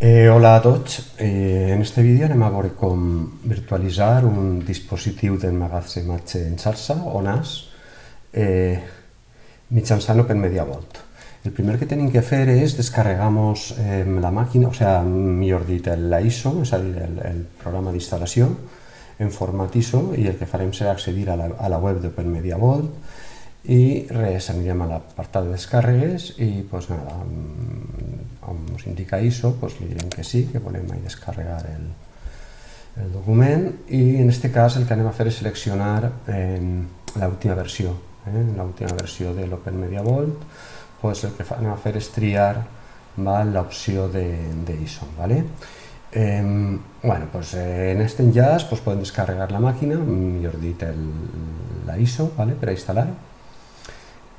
Hola a tots. En este vídeo anem a veure com virtualitzar un dispositiu d'emmagatzematge en xarxa o NAS mitjançant OpenMediaVault. El primer que tenim que fer és descarregar-nos la màquina, o sigui, millor dit, la ISO, és a dir, el programa d'instal·lació en format ISO, i el que farem serà accedir a la web d'OpenMediaVault i res, anirem a l'apartat de descàrregues i pues, nada, on ens indica ISO pues, li direm que sí, que volem descarregar el document, i en aquest cas el que anem a fer és seleccionar l'última versió. L'última versió de l'OpenMediaVault, pues, el que anem a fer és triar l'opció d'ISO. ¿Vale? Bueno, pues, en aquest enllaç pues, podem descarregar la màquina, millor dit la ISO, ¿vale? Per a instal·lar.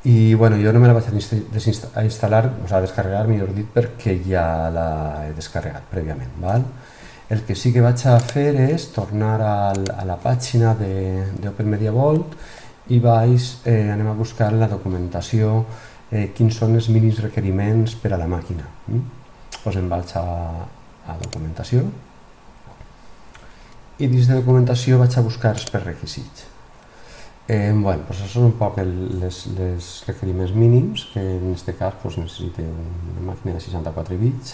I bueno, jo no me la vaig a instal·lar, o sigui, a descarregar, millor dit, perquè ja la he descarregat prèviament. Val? El que sí que vaig a fer és tornar a la pàgina d'OpenMediaVault i anem a buscar en la documentació quins són els mínims requeriments per a la màquina. Pues em vaig a documentació i dins de documentació vaig a buscar els prerequisits. Bueno, pues això són un poc els requeriments mínims, que en aquest cas pues, necessita una màquina de 64 bits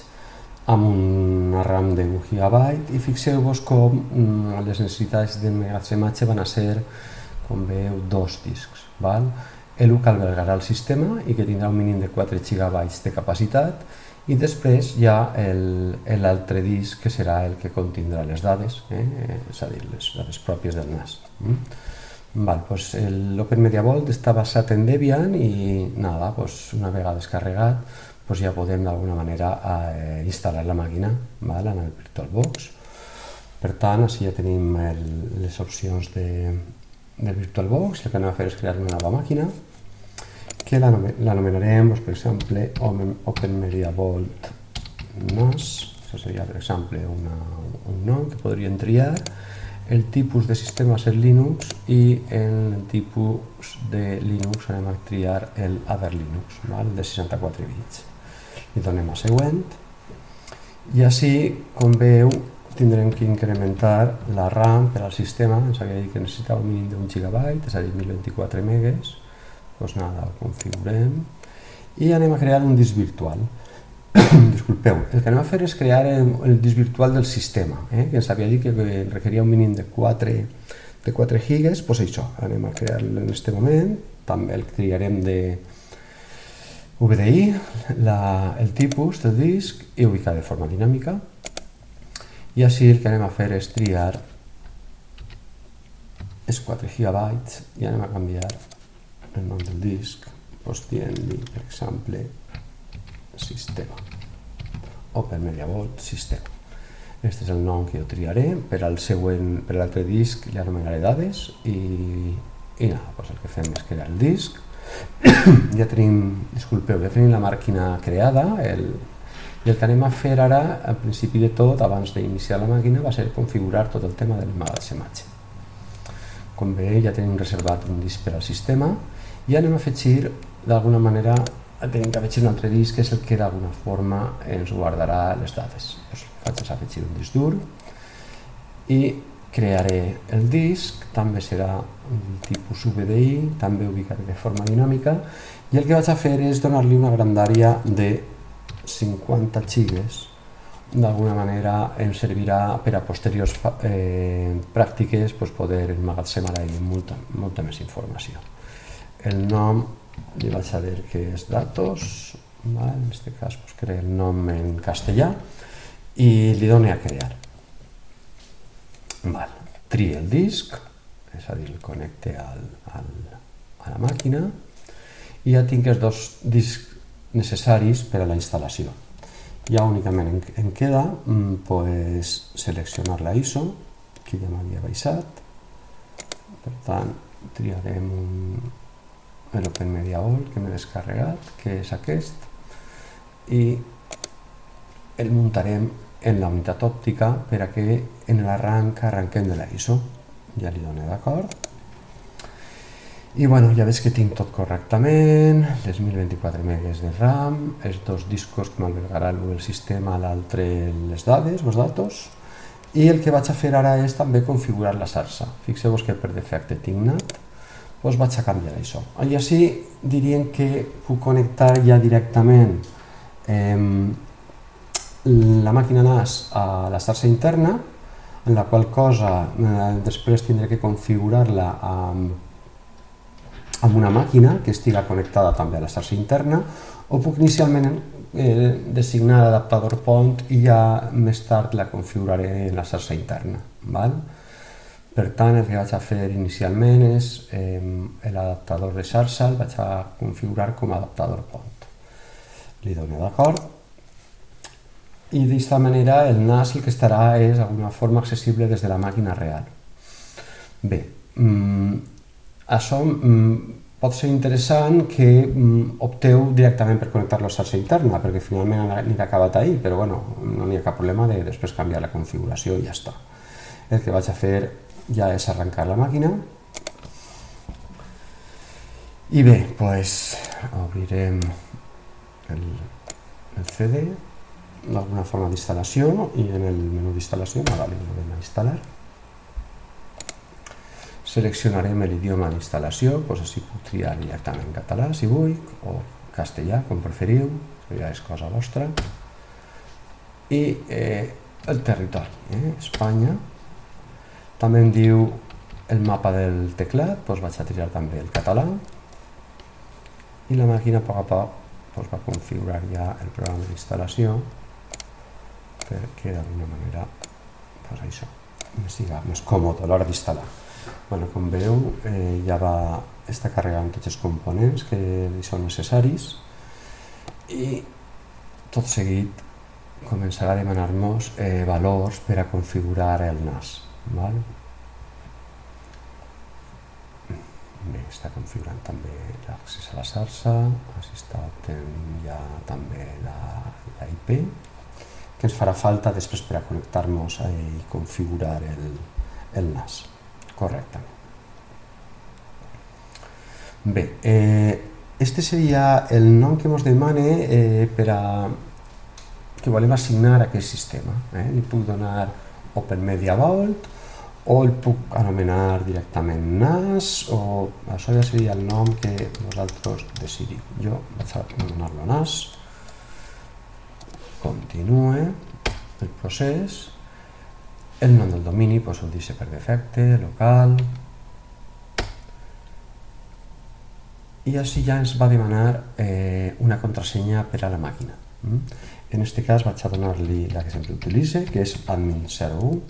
amb una RAM de 1 GB, i fixeu-vos com les necessitats d'emmagatzematge van a ser, com veieu, 2 discs. L'1 que albergarà el sistema i que tindrà un mínim de 4 GB de capacitat, i després hi ha l'altre disc que serà el que contindrà les dades, és a dir, les dades pròpies del NAS. Pues l'OpenMediaVault està basat en Debian i nada, pues una vegada descarregat pues ja podem d'alguna manera instal·lar la màquina en el VirtualBox. Per tant, així ja tenim les opcions del VirtualBox. El que anem a fer és crear una nova màquina que l'anomenarem, per exemple, OpenMediaVault NAS. Això seria, per exemple, un nom que podríem triar. El tipus de sistema és el Linux, i en el tipus de Linux anem a triar el Other Linux, de 64 bits. Li donem a següent, i així, com veu, tindrem que incrementar la RAM per al sistema. Ens havia dit que necessitava un mínim d'1 GB, és a dir, 1024 megues. Doncs nada, ho configurem i anem a crear un disc virtual. Disculpeu, el que anem a fer és crear el disc virtual del sistema, que ens havia dit que requeria un mínim de 4 gigas, doncs això, anem a crear-lo en aquest moment. També el triarem de VDI, el tipus del disc, i ubicar de forma dinàmica, i així el que anem a fer és triar els 4 GB i anem a canviar el nom del disc, dient-li, per exemple, sistema, OpenMediaVault sistema. Aquest és el nom que jo triaré. Per l'altre disc li anomenaré dades i nada, el que fem és crear el disc. Ja tenim la màquina creada, i el que anem a fer ara, al principi de tot, abans d'iniciar la màquina, va ser configurar tot el tema de l'emmagatzematge. Com veieu, ja tenim reservat un disc per al sistema i anem a afegir, d'alguna manera, tenim que afegir un altre disc, que és el que d'alguna forma ens guardarà les dades. El que faig és afegir un disc dur i crearé el disc, també serà un tipus VDI, també ubicaré de forma dinàmica, i el que vaig a fer és donar-li una grandària de 50 gigas. D'alguna manera ens servirà per a posteriors pràctiques poder emmagatzemar ahí molta més informació. El nom li vaig a dir que és datos, en aquest cas crear el nom en castellà i li dono a crear. Trie el disc, és a dir, el connecte a la màquina, i ja tinc els 2 discs necessaris per a la instal·lació. Ja únicament em queda seleccionar la ISO, que ja m'havia baixat. Per tant, triarem l'OpenMediaVault que m'he descarregat, que és aquest, i el muntarem en la unitat òptica per a que en l'arranc arranquem de la ISO. Ja li dono d'acord. I bueno, ja veig que tinc tot correctament, les 1024 megas de RAM, els dos discos que m'albergarà el sistema, l'altre les dades, els datos, i el que vaig a fer ara és també configurar la xarxa. Fixeu-vos que per defecte tinc NAT, doncs vaig a canviar això. I així diríem que puc connectar ja directament la màquina NAS a la xarxa interna, en la qual cosa després tindré que configurar-la amb una màquina que estiga connectada també a la xarxa interna, o puc inicialment designar l'adaptador PONT i ja més tard la configuraré en la xarxa interna. Val? Per tant, el que vaig a fer inicialment és l'adaptador de xarxa el vaig a configurar com a adaptador PONT. Li dono d'acord i d'aquesta manera el NAS el que estarà és d'alguna forma accessible des de la màquina real. Bé, això pot ser interessant que opteu directament per connectar-lo a la xarxa interna, perquè finalment anirà acabat ahir, però bueno, no n'hi ha cap problema de després canviar la configuració i ja està. El que vaig a fer ja és arrencar la màquina. I bé, doncs obrirem el CD, d'alguna forma d'instal·lació, i en el menú d'instal·lació ara li volem a instal·lar. Seleccionarem l'idioma d'instal·lació, doncs així puc triar directament català si vull, o castellà, com preferiu, ja és cosa vostra. I el territori, Espanya. També em diu el mapa del teclat, doncs vaig a triar també el català. I la màquina a poc a poc va configurar ja el programa d'instal·lació perquè d'alguna manera això siga més còmode a l'hora d'instal·lar. Com veieu, ja està carregant tots els components que li són necessaris i tot seguit començarà a demanar-nos valors per a configurar el NAS. Bé, està configurant també l'accés a la xarxa, així està obtenint ja també la IP, que ens farà falta després per a connectar-nos i configurar el NAS correctament. Bé, este seria el nom que ens demana per a que volem assignar a aquest sistema. Li puc donar Open Media Vault o el puc anomenar directament NAS, o això ja seria el nom que vosaltres decidiu. Jo vaig a anomenar-lo NAS. Continue el procés. El nom del domini el deixa per defecte, local. I així ja ens va demanar una contrasenya per a la màquina. En aquest cas vaig a donar-li la que sempre utilitze, que és admin01.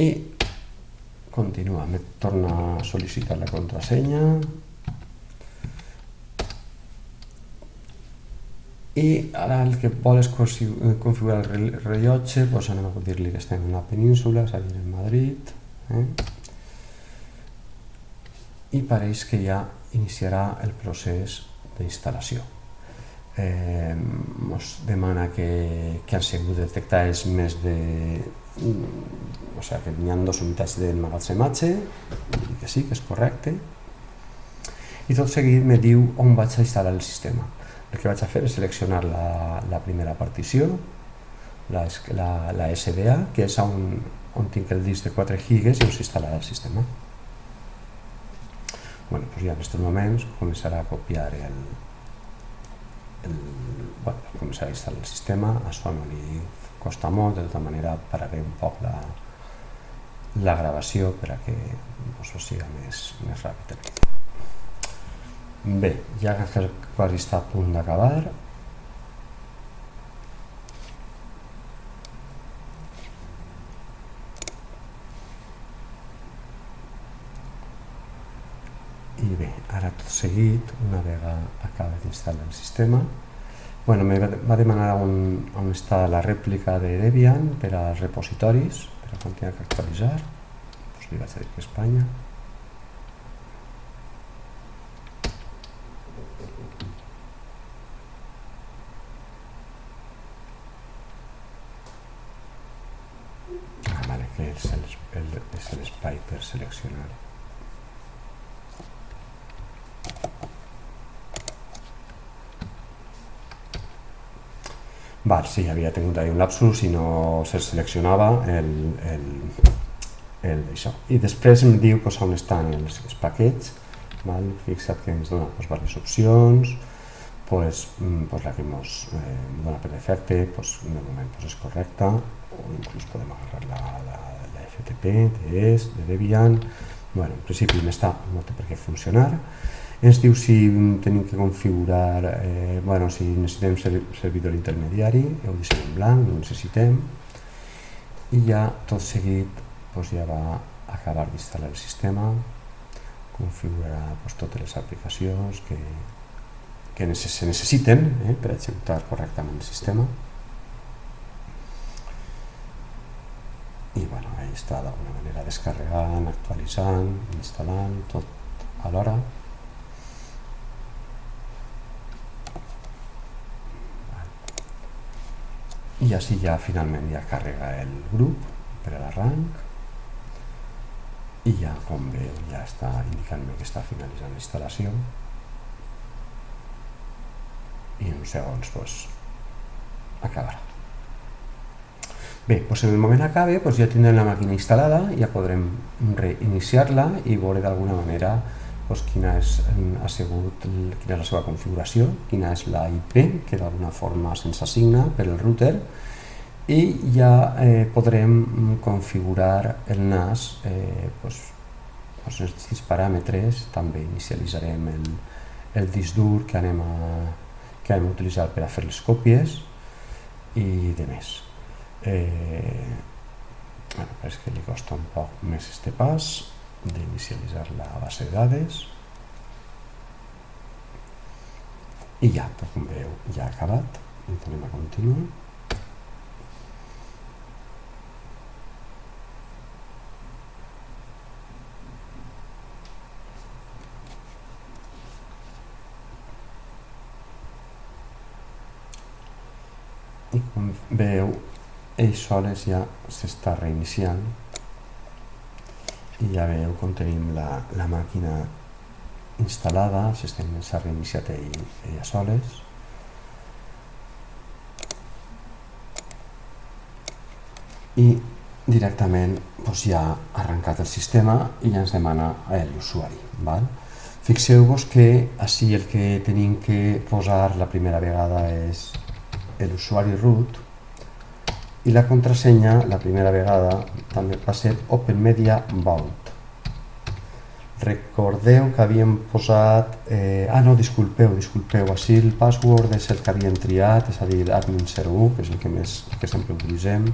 I continua, me torna a sol·licitar la contrasenya. I ara el que vol és configurar el rellotge, anem a dir-li que estem en la península, és a dir, en Madrid. I pareix que ja iniciarà el procés d'instal·lació. Ens demana que han sigut detectats més de... O sigui, que hi ha 2 unitats d'emmagatzematge, que sí, que és correcte. I tot seguit me diu on vaig a instal·lar el sistema. El que vaig a fer és seleccionar la primera partició, la SDA, que és on tinc el disc de 4 GB i on s'instal·larà el sistema. Ja en aquests moments començarà a copiar començarà a instal·lar el sistema. Això no li costa molt, de tota manera pararé un poc la gravació per a que sigui més ràpid. Bé, ja quasi està a punt d'acabar. I bé, ara tot seguit, una vegada acaba d'instal·lar el sistema, me va demanar on està la rèplica de Debian per als repositoris, per a continuar a actualitzar. Li vaig a dir que Espanya. que és l'espai per seleccionar. Val, sí, havia tingut ahí un lapsus i no se seleccionava això. I després em diu on estan els paquets. Val? Fixa't que ens dona diverses opcions, la que ens dona per defecte, de moment és correcta, o inclús podem agarrar la FTP, TS, de Debian. Bueno, en principi no té per què funcionar. Ens diu si tenim que configurar, si necessitem servidor intermediari, ho deixem en blanc, no necessitem, i ja tot seguit ja va acabar d'instal·lar el sistema, configurarà totes les aplicacions que se necessiten per executar correctament el sistema. I ahí està d'alguna manera descarregant, actualitzant, instal·lant, tot alhora. I així ja finalment ja carrega el grup per a l'arranc i ja, com veu, ja està indicant-me que està finalitzant la instal·lació i en uns segons acabarà. Bé, en el moment acabe ja tindrem la màquina instal·lada, ja podrem reiniciar-la i veure d'alguna manera quina és la seva configuració, quina és la IP que d'alguna forma se'ns assigna per el router, i ja podrem configurar el NAS, els paràmetres. També inicialitzarem el disc dur que anem a utilitzar per a fer les còpies i de més. Pareix que li costa un poc més este pas d'inicialitzar la base de dades i ja, com veieu, ja ha acabat. Anem a continuar. I com veieu, ell soles ja s'està reiniciant i ja veieu com tenim la màquina instal·lada, el sistema s'ha reiniciat ella soles. I directament ja ha arrencat el sistema i ja ens demana l'usuari. Fixeu-vos que així el que tenim que posar la primera vegada és l'usuari root i la contrasenya la primera vegada també va ser OpenMedia Vault. Recordeu que havíem posat... no, disculpeu, així el password és el que havíem triat, és a dir, admin01, que és el que sempre utilitzem,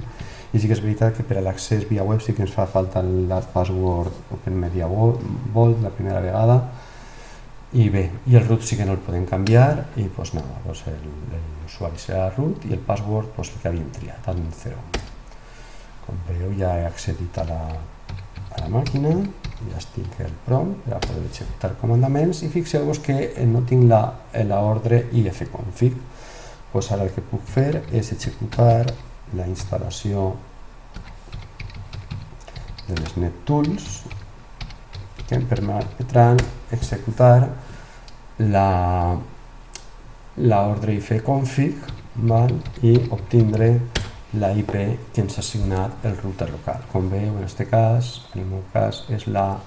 i sí que és veritat que per a l'accés via web sí que ens fa falta el password OpenMedia Vault la primera vegada, i bé, i el root sí que no el podem canviar, i l'usuari serà root i el password el que havíem triat, admin01. Com veieu, ja he accedit a la màquina, ja estic el prompt per a poder executar comandaments i fixeu-vos que no tinc l'ordre ifconfig. Ara el que puc fer és executar la instal·lació de les NetTools que em permetran executar l'ordre ifconfig i obtindre la IP que ens ha assignat el router local. Com veieu, en aquest cas, en el meu cas, és la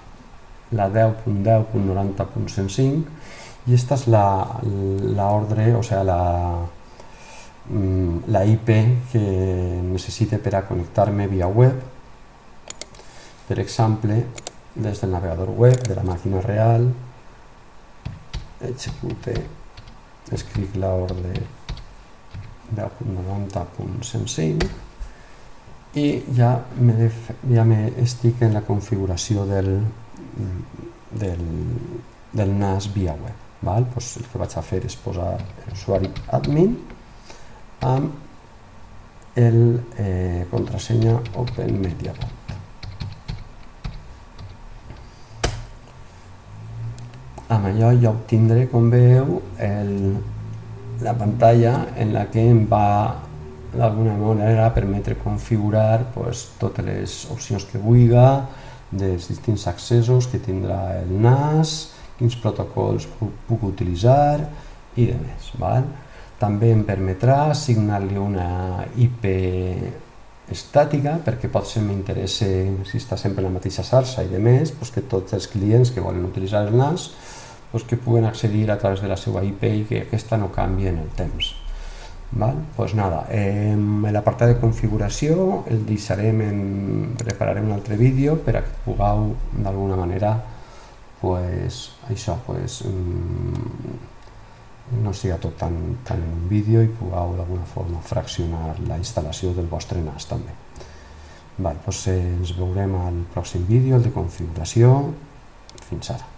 10.10.90.105 i aquesta és l'ordre, o sigui, la IP que necessite per a connectar-me via web. Per exemple, des del navegador web de la màquina real, escric l'ordre 10.90.105 i ja estic en la configuració del NAS via web. El que vaig a fer és posar l'usuari admin amb contrasenya OpenMedia Vault. Amb allò ja obtindré, com veieu, la pantalla en la que em va d'alguna manera permetre configurar totes les opcions que vulgui dels distints accessos que tindrà el NAS, quins protocols puc utilitzar i demés. També em permetrà assignar-li una IP estàtica, perquè potser m'interessa, si està sempre en la mateixa xarxa i demés, que tots els clients que volen utilitzar el NAS que puguen accedir a través de la seva IP i que aquesta no canvi en el temps. En l'apartat de configuració el deixarem, prepararem un altre vídeo per a que pugueu d'alguna manera no siga tot tan en un vídeo i pugueu d'alguna forma fraccionar la instal·lació del vostre NAS també. Ens veurem al pròxim vídeo, el de configuració. Fins ara.